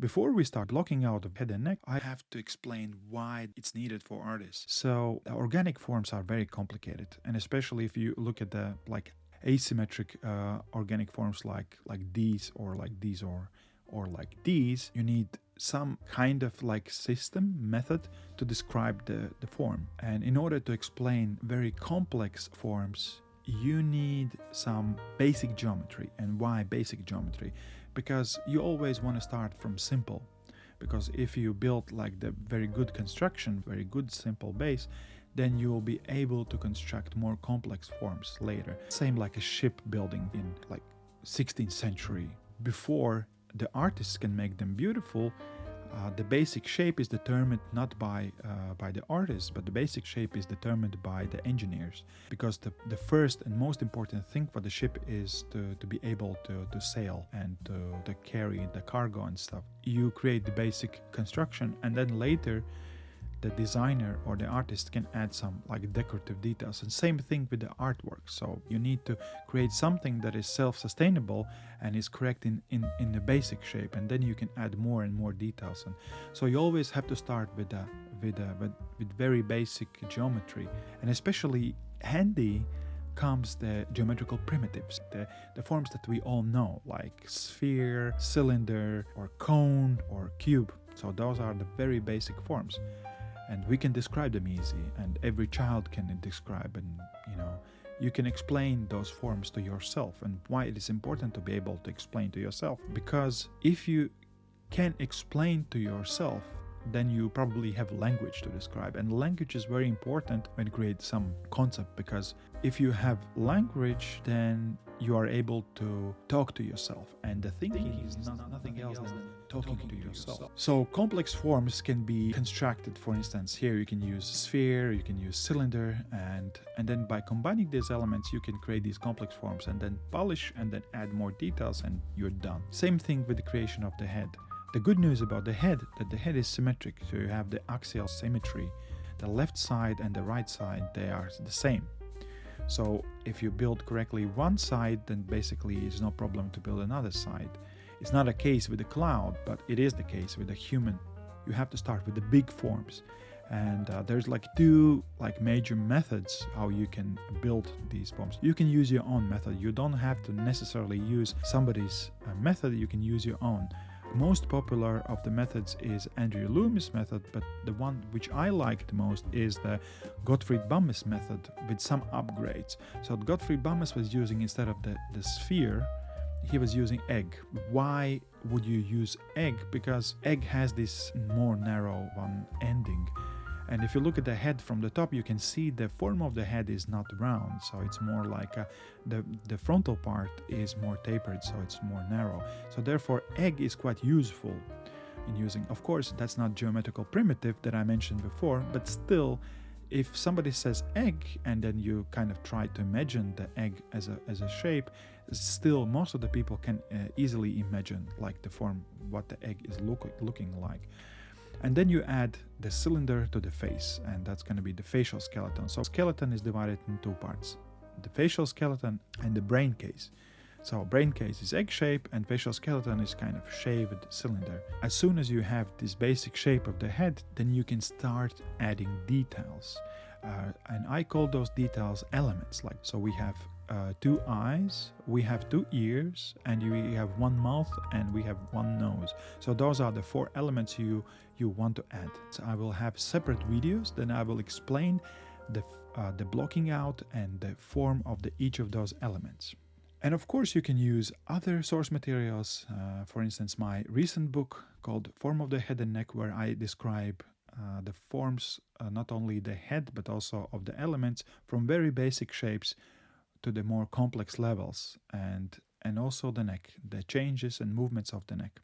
Before we start blocking out the head and neck, I have to explain why it's needed for artists. So the organic forms are very complicated, and especially if you look at the asymmetric organic forms like these or like these or like these, you need some kind of system method to describe the form. And in order to explain very complex forms, you need some basic geometry. And why basic geometry? Because you always want to start from simple. Because if you build the very good construction, very good simple base, then you will be able to construct more complex forms later. Same like a ship building in 16th century. Before the artists can make them beautiful, the basic shape is determined not by the artist, but the basic shape is determined by the engineers. Because the first and most important thing for the ship is to be able to sail and to carry the cargo and stuff. You create the basic construction, and then later the designer or the artist can add some decorative details. And same thing with the artwork. So you need to create something that is self-sustainable and is correct in the basic shape, and then you can add more and more details. And so you always have to start with very basic geometry, and especially handy comes the geometrical primitives, the forms that we all know, like sphere, cylinder, or cone, or cube. So those are the very basic forms. And we can describe them easy, and every child can describe, and you can explain those forms to yourself. And why it is important to be able to explain to yourself, because if you can explain to yourself, then you probably have language to describe. And language is very important when you create some concept, because if you have language, then you are able to talk to yourself, and the thinking is nothing else than talking to yourself. So complex forms can be constructed. For instance, here you can use sphere, you can use cylinder, and then by combining these elements you can create these complex forms, and then polish, and then add more details, and you're done. Same thing with the creation of the head. The good news about the head, that the head is symmetric, so you have the axial symmetry. The left side and the right side, they are the same. So if you build correctly one side, then basically it's no problem to build another side. It's not a case with the cloud, but it is the case with the human. You have to start with the big forms. And there's two major methods how you can build these forms. You can use your own method. You don't have to necessarily use somebody's method. You can use your own. Most popular of the methods is Andrew Loomis method, but the one which I like the most is the Gottfried Bammes method with some upgrades. So Gottfried Bammes was using, instead of the sphere, he was using egg. Why would you use egg? Because egg has this more narrow one ending. And if you look at the head from the top, you can see the form of the head is not round, so it's more like the frontal part is more tapered, so it's more narrow. So therefore, egg is quite useful in using. Of course, that's not geometrical primitive that I mentioned before, but still, if somebody says egg and then you kind of try to imagine the egg as a shape, still most of the people can easily imagine the form, what the egg is looking like. And then you add the cylinder to the face, and that's going to be the facial skeleton. So skeleton is divided in two parts, the facial skeleton and the brain case. So brain case is egg shape, and facial skeleton is kind of shaved cylinder. As soon as you have this basic shape of the head, then you can start adding details. And I call those details elements. So we have 2 eyes, we have 2 ears, and we have 1 mouth, and we have 1 nose. So those are the 4 elements you want to add. So I will have separate videos, then I will explain the blocking out and the form of each of those elements. And of course you can use other source materials, for instance my recent book called Form of the Head and Neck, where I describe the forms, not only the head but also of the elements, from very basic shapes to the more complex levels, and also the neck, the changes and movements of the neck.